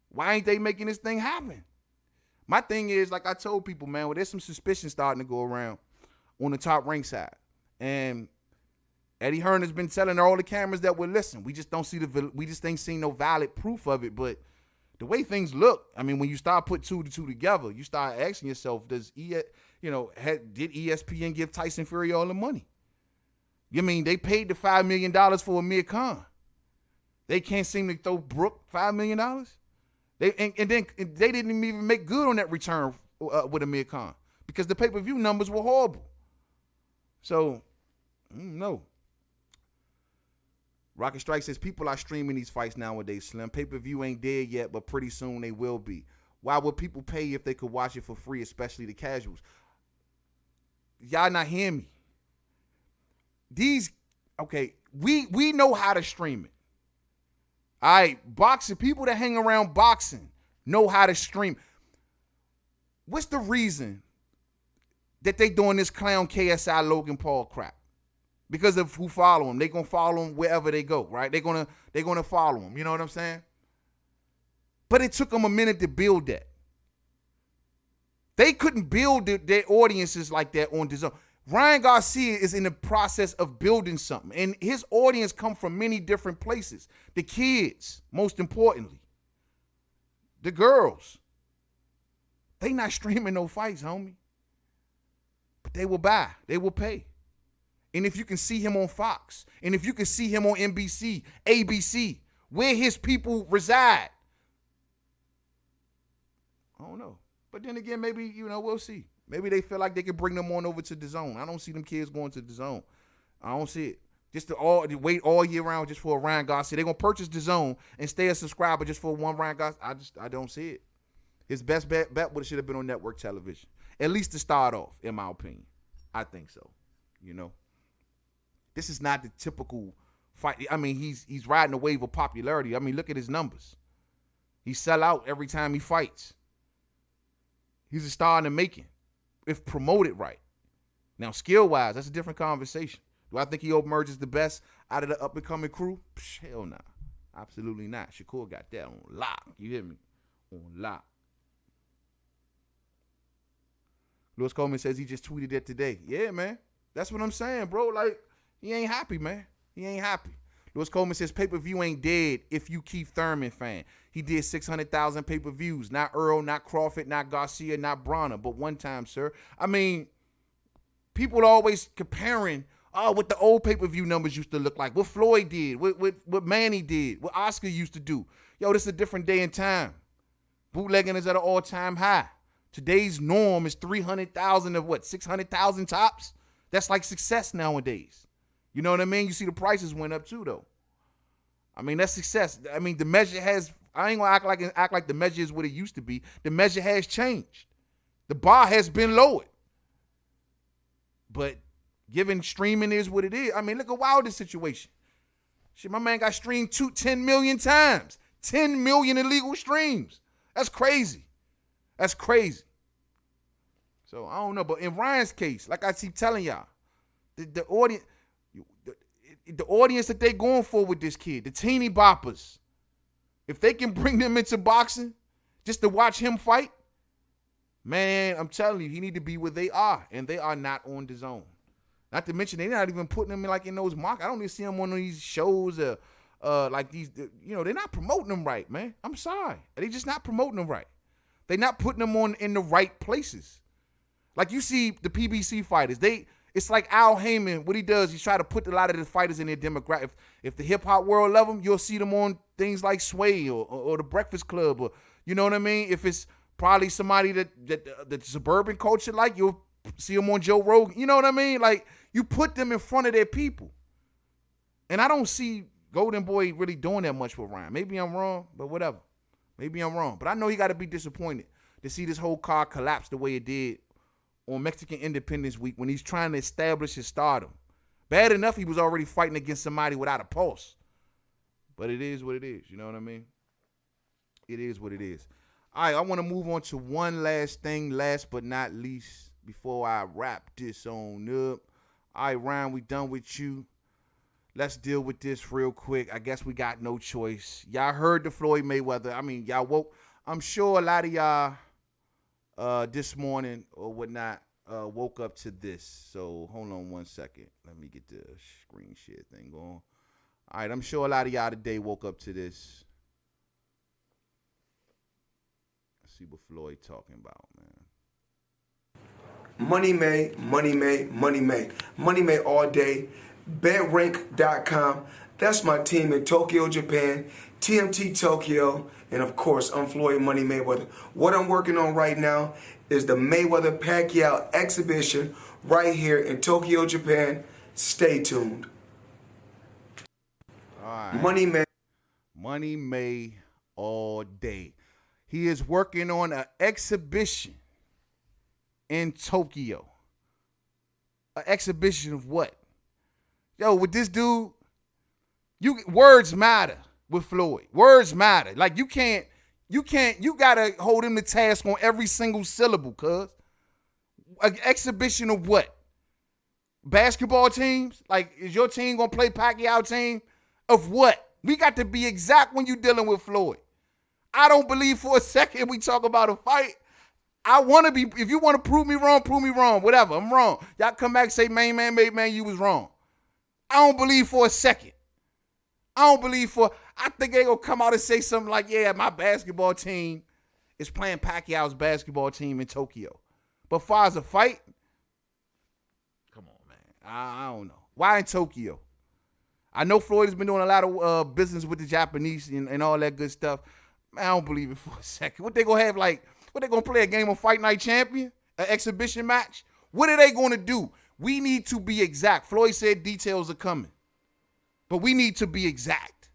Speaker 1: Why ain't they making this thing happen? My thing is, like I told people, man, there's some suspicion starting to go around on the top rank side. And Eddie Hearn has been telling all the cameras that we're listening. We just ain't seen no valid proof of it. But the way things look, I mean, when you start putting two to two together, you start asking yourself, did ESPN give Tyson Fury all the money? You mean they paid the $5 million for Amir Khan? They can't seem to throw Brook $5 million? Then they didn't even make good on that return with Amir Khan because the pay-per-view numbers were horrible. So, no. Rocket Strike says people are streaming these fights nowadays, Slim. Pay-per-view ain't dead yet, but pretty soon they will be. Why would people pay if they could watch it for free, especially the casuals? Y'all not hearing me. We know how to stream it. All right, boxing, people that hang around boxing know how to stream. What's the reason that they doing this clown KSI Logan Paul crap? Because of who follow him. They gonna follow him wherever they go, right? They're gonna follow him. You know what I'm saying? But it took them a minute to build that. They couldn't build their audiences like that on DAZN. Ryan Garcia is in the process of building something, and his audience come from many different places. The kids, most importantly. The girls. They not streaming no fights, homie. But they will buy. They will pay. And if you can see him on Fox, and if you can see him on NBC, ABC, where his people reside, I don't know. But then again, maybe, we'll see. Maybe they feel like they can bring them on over to DAZN. I don't see them kids going to DAZN. I don't see it. Just to wait all year round just for a Ryan Garcia. They're going to purchase DAZN and stay a subscriber just for one Ryan Garcia. I don't see it. His best bet should have been on network television. At least to start off, in my opinion. I think so. This is not the typical fight. I mean, he's riding a wave of popularity. I mean, look at his numbers. He sell out every time he fights. He's a star in the making. If promoted right. Now, skill-wise, that's a different conversation. Do I think he emerges the best out of the up-and-coming crew? Hell nah. Absolutely not. Shakur got that on lock. You hear me? On lock. Lewis Coleman says he just tweeted that today. Yeah, man. That's what I'm saying, bro. Like, he ain't happy, man. He ain't happy. Lewis Coleman says pay-per-view ain't dead if you Keith Thurman fan. He did 600,000 pay-per-views. Not Earl, not Crawford, not Garcia, not Bronner, but one time, sir. I mean, people are always comparing, what the old pay-per-view numbers used to look like, what Floyd did, what Manny did, what Oscar used to do. Yo, this is a different day and time. Bootlegging is at an all-time high. Today's norm is 300,000 of 600,000 tops? That's like success nowadays. You know what I mean? You see the prices went up too, though. I mean, that's success. I mean, the measure has, I ain't gonna act like the measure is what it used to be. The measure has changed. The bar has been lowered. But given streaming is what it is, I mean, look at Wilder's situation. Shit, my man got streamed 10 million times. 10 million illegal streams. That's crazy. That's crazy. So, I don't know. But in Ryan's case, like I keep telling y'all, the audience that they going for with this kid, the teeny boppers, if they can bring them into boxing just to watch him fight, man, I'm telling you, he need to be where they are, and they are not on DAZN. Not to mention, they're not even putting them in those markets. I don't even see them on these shows, like these, they're not promoting them right, man. I'm sorry. They just not promoting them right. They're not putting them on in the right places. Like you see the PBC fighters, it's like Al Heyman, what he does, he's trying to put a lot of the fighters in their demographic. If the hip-hop world love them, you'll see them on things like Sway or the Breakfast Club, or you know what I mean? If it's probably somebody that the suburban culture like, you'll see them on Joe Rogan. You know what I mean? Like, you put them in front of their people. And I don't see Goldenboy really doing that much with Ryan. Maybe I'm wrong, but whatever. Maybe I'm wrong. But I know he got to be disappointed to see this whole card collapse the way it did on Mexican Independence Week when he's trying to establish his stardom. Bad enough he was already fighting against somebody without a pulse. But it is what it is. You know what I mean? It is what it is. All right, I want to move on to one last thing, last but not least, before I wrap this on up. All right, Ryan, we done with you. Let's deal with this real quick. I guess we got no choice. Y'all heard the Floyd Mayweather. I mean, y'all woke. I'm sure a lot of y'all this morning or whatnot woke up to this. So hold on one second. Let me get the screen share thing going. All right, I'm sure a lot of y'all today woke up to this. Let's see what Floyd talking about, man.
Speaker 2: Money made, money made, money made. Money made all day. BetRank.com. That's my team in Tokyo, Japan. TMT Tokyo. And of course, I'm Floyd Money Mayweather. What I'm working on right now is the Mayweather-Pacquiao exhibition right here in Tokyo, Japan. Stay tuned.
Speaker 1: All right. Money made all day. He is working on an exhibition in Tokyo. An exhibition of what? Yo, with this dude, words matter with Floyd. Words matter. Like, you gotta hold him to task on every single syllable, cuz. An exhibition of what? Basketball teams? Like, is your team gonna play Pacquiao team? Of what? We got to be exact when you dealing with Floyd. I don't believe for a second we talk about a fight. I want to be, if you want to prove me wrong, whatever, I'm wrong. Y'all come back and say, main man, you was wrong. I don't believe for a second. I think they gonna come out and say something like, yeah, my basketball team is playing Pacquiao's basketball team in Tokyo. But far as a fight, come on, man. I don't know. Why in Tokyo? I know Floyd has been doing a lot of business with the Japanese and all that good stuff. Man, I don't believe it for a second. What they gonna have, like, what they gonna play, a game of Fight Night Champion? An exhibition match? What are they gonna do? We need to be exact. Floyd said details are coming. But we need to be exact.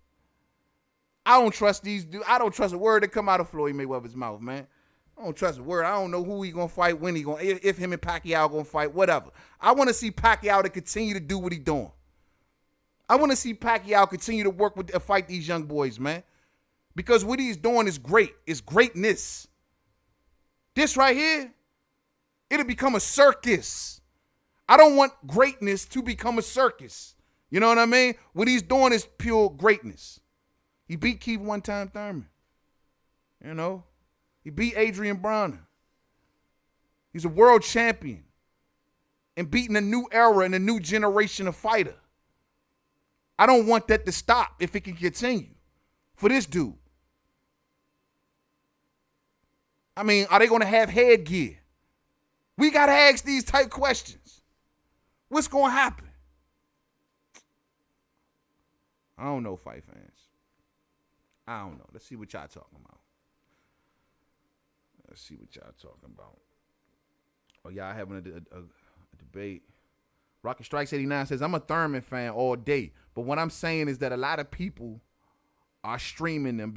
Speaker 1: I don't trust these dudes. I don't trust a word that come out of Floyd Mayweather's mouth, man. I don't trust a word. I don't know who he gonna fight, when he gonna, if him and Pacquiao gonna fight, whatever. I want to see Pacquiao to continue to do what he doing. I want to see Pacquiao continue to work with and fight these young boys, man. Because what he's doing is great. It's greatness. This right here, it'll become a circus. I don't want greatness to become a circus. You know what I mean? What he's doing is pure greatness. He beat Keith one-time Thurman. You know? He beat Adrian Broner. He's a world champion and beating a new era and a new generation of fighter. I don't want that to stop if it can continue for this dude. I mean, are they going to have headgear? We got to ask these type questions. What's going to happen? I don't know, fight fans. I don't know. Let's see what y'all talking about. Oh, y'all having a debate. Rocket Strikes 89 says, I'm a Thurman fan all day. But what I'm saying is that a lot of people are streaming them.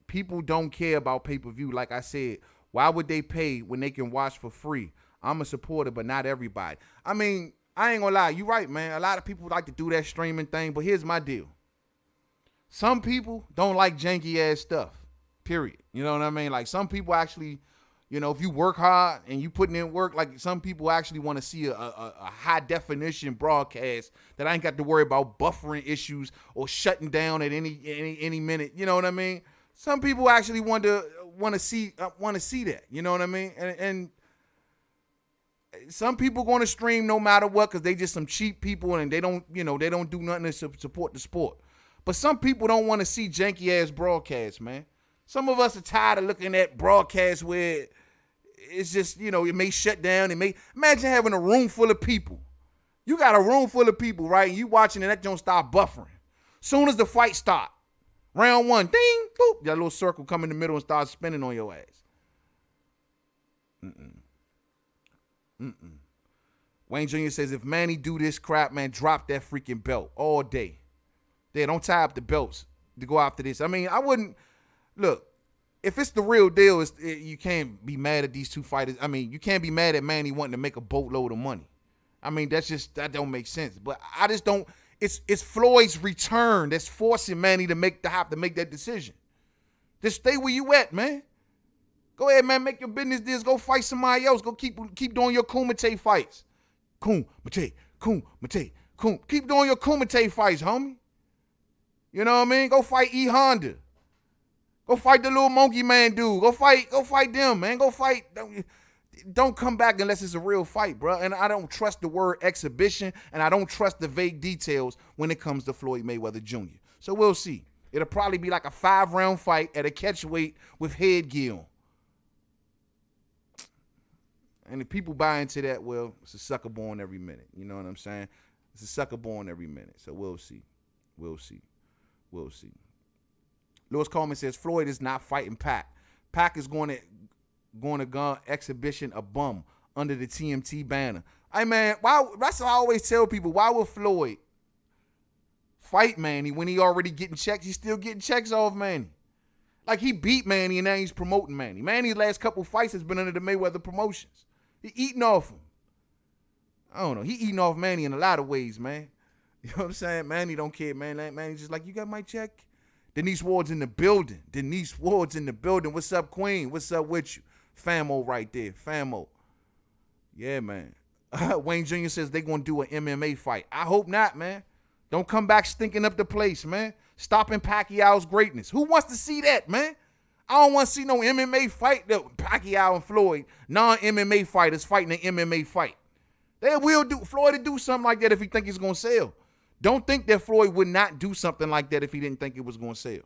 Speaker 1: People don't care about pay-per-view. Like I said, why would they pay when they can watch for free? I'm a supporter, but not everybody. I mean, I ain't gonna lie. You right, man. A lot of people like to do that streaming thing, but here's my deal. Some people don't like janky-ass stuff, period. You know what I mean? Like, some people actually, you know, if you work hard and you putting in work, like, some people actually want to see a high-definition broadcast that I ain't got to worry about buffering issues or shutting down at any minute. You know what I mean? Some people actually want to see that. You know what I mean? And some people going to stream no matter what because they just some cheap people and they don't do nothing to support the sport. But some people don't want to see janky-ass broadcasts, man. Some of us are tired of looking at broadcasts where it's just, you know, it may shut down. Imagine having a room full of people. You got a room full of people, right? And you watching and that don't start buffering. Soon as the fight start, round one, ding, boop, that little circle come in the middle and start spinning on your ass. Wayne Jr. says, if Manny do this crap, man, drop that freaking belt all day. They don't tie up the belts to go after this. I mean, I wouldn't look. If it's the real deal, you can't be mad at these two fighters. I mean, you can't be mad at Manny wanting to make a boatload of money. I mean, that don't make sense. But I just don't. It's Floyd's return that's forcing Manny to have to make that decision. Just stay where you at, man. Go ahead, man. Make your business deals. Go fight somebody else. Go keep doing your Kumite fights. Kumite. Keep doing your Kumite fights, homie. You know what I mean? Go fight E Honda. Go fight the little monkey man dude. Go fight them, man. Go fight. Don't come back unless it's a real fight, bro. And I don't trust the word exhibition, and I don't trust the vague details when it comes to Floyd Mayweather Jr. So we'll see. It'll probably be like a 5-round fight at a catchweight with headgear on. And if people buy into that, well, it's a sucker born every minute. You know what I'm saying? It's a sucker born every minute. So we'll see. Lewis Coleman says Floyd is not fighting Pac. Pac is going to gun exhibition a bum under the TMT banner. Hey man, that's what I always tell people. Why would Floyd fight Manny when he already getting checks? He's still getting checks off Manny. Like he beat Manny and now he's promoting Manny. Manny's last couple fights has been under the Mayweather promotions. He eating off him. I don't know. He eating off Manny in a lot of ways, man. You know what I'm saying? Manny don't care, man. Manny's just like, you got my check? Denise Ward's in the building. What's up, Queen? What's up with you? Famo right there. Famo. Yeah, man. Wayne Jr. says they're going to do an MMA fight. I hope not, man. Don't come back stinking up the place, man. Stopping Pacquiao's greatness. Who wants to see that, man? I don't want to see no MMA fight. Pacquiao and Floyd, non-MMA fighters fighting an MMA fight. Floyd to do something like that if he think he's going to sell. Don't think that Floyd would not do something like that if he didn't think it was going to sell.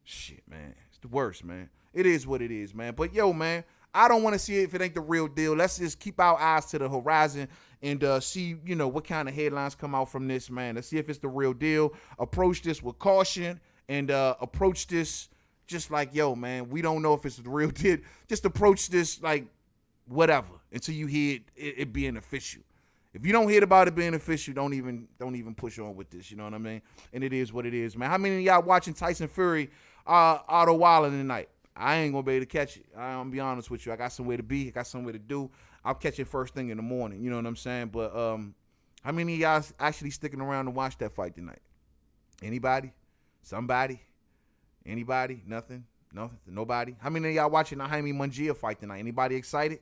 Speaker 1: Shit, man. It's the worst, man. It is what it is, man. But, yo, man, I don't want to see it if it ain't the real deal. Let's just keep our eyes to the horizon and see, what kind of headlines come out from this, man. Let's see if it's the real deal. Approach this with caution and approach this just like, yo, man, we don't know if it's the real deal. Just approach this like whatever until you hear it being official. If you don't hear about it being official, don't even push on with this. You know what I mean? And it is what it is, man. How many of y'all watching Tyson Fury Otto Wilder tonight? I ain't gonna be able to catch it. I'm gonna be honest with you. I got somewhere to be. I got somewhere to do. I'll catch it first thing in the morning. You know what I'm saying? But how many of y'all actually sticking around to watch that fight tonight? Anybody? Somebody? Anybody? Nothing? Nobody? How many of y'all watching the Jaime Munguia fight tonight? Anybody excited?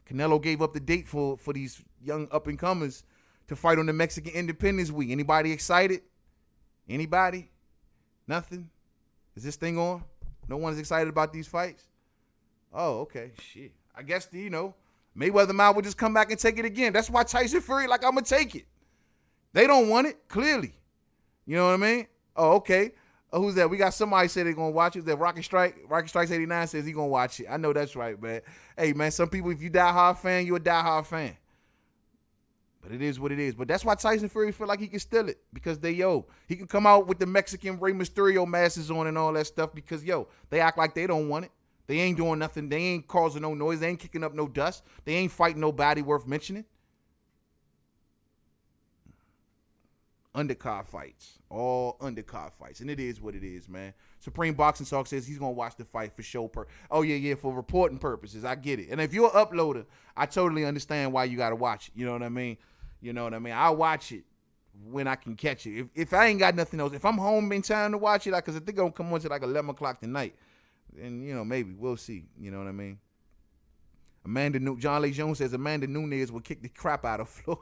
Speaker 1: Canelo gave up the date for these young up-and-comers to fight on the Mexican Independence Week. Anybody excited? Anybody? Nothing? Is this thing on? No one's excited about these fights? Oh, okay. Shit. I guess, Mayweather might will just come back and take it again. That's why Tyson Fury, I'm going to take it. They don't want it, clearly. You know what I mean? Oh, okay. Who's that? We got somebody say they're going to watch it. That Rocket Strike? Rocket Strikes 89 says he going to watch it. I know that's right, man. Hey, man, some people, if you die-hard fan, you're a die-hard fan. But it is what it is. But that's why Tyson Fury feel like he can steal it. Because he can come out with the Mexican Rey Mysterio masks on and all that stuff because, they act like they don't want it. They ain't doing nothing. They ain't causing no noise. They ain't kicking up no dust. They ain't fighting nobody worth mentioning. Undercard fights. All undercard fights. And it is what it is, man. Supreme Boxing Talk says he's going to watch the fight for show for reporting purposes. I get it. And if you're an uploader, I totally understand why you got to watch it. You know what I mean? I'll watch it when I can catch it. If I ain't got nothing else, if I'm home in time to watch it, because I think I'm going to come on to 11 o'clock tonight. And, maybe. We'll see. You know what I mean? John Lee Jones says Amanda Nunes will kick the crap out of Floyd.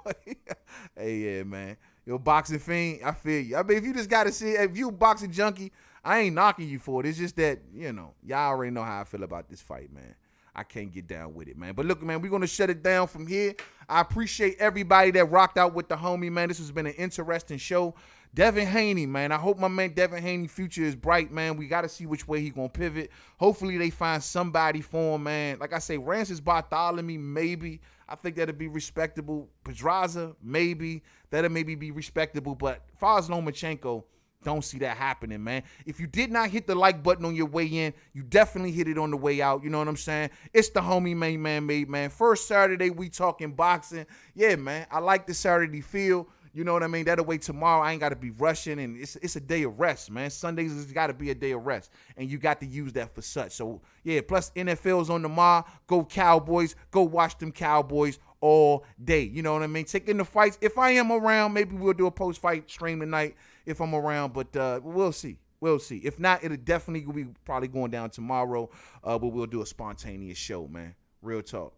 Speaker 1: Hey, yeah, man. Yo, boxing fiend, I feel you. I mean, if you just got to see, if you a boxing junkie, I ain't knocking you for it. It's just that, y'all already know how I feel about this fight, man. I can't get down with it, man. But look, man, we're going to shut it down from here. I appreciate everybody that rocked out with the homie, man. This has been an interesting show. Devin Haney, man. I hope my man Devin Haney future is bright, man. We got to see which way he going to pivot. Hopefully they find somebody for him, man. Like I say, Rancis Bartholomew, maybe. I think that'll be respectable. Pedraza, maybe. That'll maybe be respectable. But as far as Lomachenko, Don't see that happening, man. If you did not hit the like button on your way in, you definitely hit it on the way out. You know what I'm saying? It's the homie main man made man. First Saturday, we talking boxing. Yeah, man. I like the Saturday feel. You know what I mean? That'll wait tomorrow. I ain't got to be rushing, and it's a day of rest, man. Sundays has got to be a day of rest, and you got to use that for such. So, yeah, plus NFL's on tomorrow. Go Cowboys. Go watch them Cowboys all day. You know what I mean? Taking the fights. If I am around, maybe we'll do a post-fight stream tonight if I'm around, but we'll see. We'll see. If not, it'll definitely be probably going down tomorrow, but we'll do a spontaneous show, man. Real talk.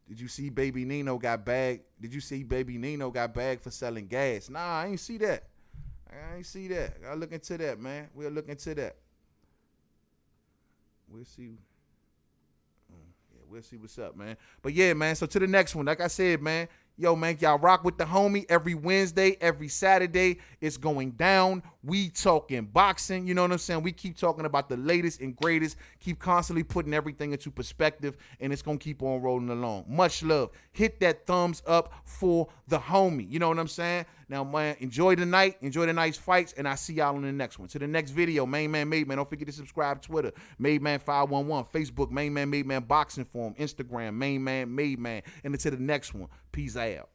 Speaker 1: Did you see Baby Nino got bagged? Did you see Baby Nino got bagged for selling gas? Nah, I ain't see that. I ain't see that. I'll look into that, man. We'll look into that. We'll see. Yeah, we'll see what's up, man. But yeah, man, so to the next one. Like I said, man, yo, man, y'all rock with the homie every Wednesday, every Saturday. It's going down. We talking boxing. You know what I'm saying? We keep talking about the latest and greatest. Keep constantly putting everything into perspective, and it's going to keep on rolling along. Much love. Hit that thumbs up for the homie. You know what I'm saying? Now, man, enjoy the night. Enjoy the night's fights, and I'll see y'all on the next one. To the next video, Main Man Made Man. Don't forget to subscribe. Twitter, Made Man 511. Facebook, Main Man Made Man Boxing Forum. Instagram, Main Man Made Man. And to the next one. Peace out.